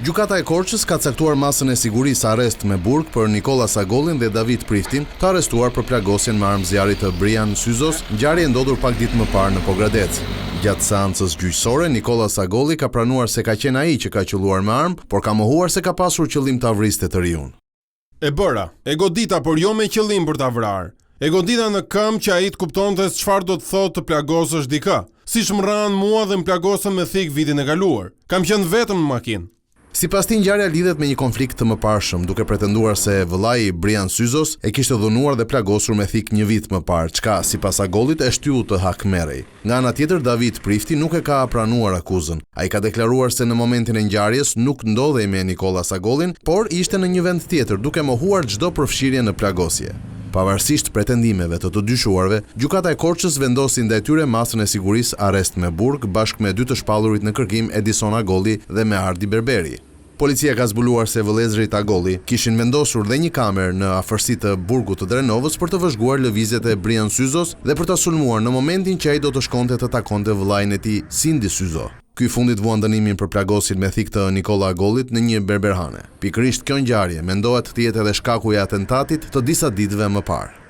Gjykata e Korçës ka caktuar masën e sigurisë arrest me burg për Nikola Sagollin dhe David Priftin, të arrestuar për plagosjen me armë zjarri të Brian Syzos, ngjarje e ndodhur pak ditë më parë në Pogradec. Gjatë seancës gjyqësore, Nikola Sagolli ka pranuar se ka qenë ai që ka qelluar me armë, por ka mohuar se ka pasur qëllim ta vriste të riun. E bëra, e godita, por jo me qëllim për ta vrarë. E godita në këmbë që ai të kuptonte çfarë do të thotë të plagosësh dikë. Siç më ranë mua dhe më plagosën me thik vitin e kaluar. Kam qenë vetëm në makinë. Sipas tij, ngjarja lidhet me një konflikt të mëparshëm, duke pretenduar se vëllai Brian Syzos e kishte dhunuar dhe plagosur me thik një vit më parë, çka sipas Sagollit e shtyu të hakmerrej. Nga ana tjetër, David Prifti nuk e ka pranuar akuzën. Ai ka deklaruar se në momentin e ngjarjes nuk ndodhej me Nikola Sagollin, por ishte në një vend tjetër, duke mohuar çdo përfshirje në plagosje. Pavarësisht pretendimeve të dyshuarve, gjykata e Korçës vendosi ndaj tyre masën e sigurisë arrest me burg bashkë me 2 të shpallurit në kërkim, Edison Agolli dhe Mehardi Berberi. Policia ka zbuluar se vëllezërit Agolli kishin vendosur dhe një kamerë në afërsi të burgut të Drenovës për të vëzhguar lëvizjet e Brian Syzos dhe për ta sulmuar në momentin që ai do të shkonte të takonte vëllain e tij, Sindi Syzo. Ky fundit vuan dënimin për plagosjen me thik të Nikola Agollit në një berberhane. Pikërisht kjo ngjarje mendohet të jetë edhe shkaku i atentatit të disa ditëve më parë.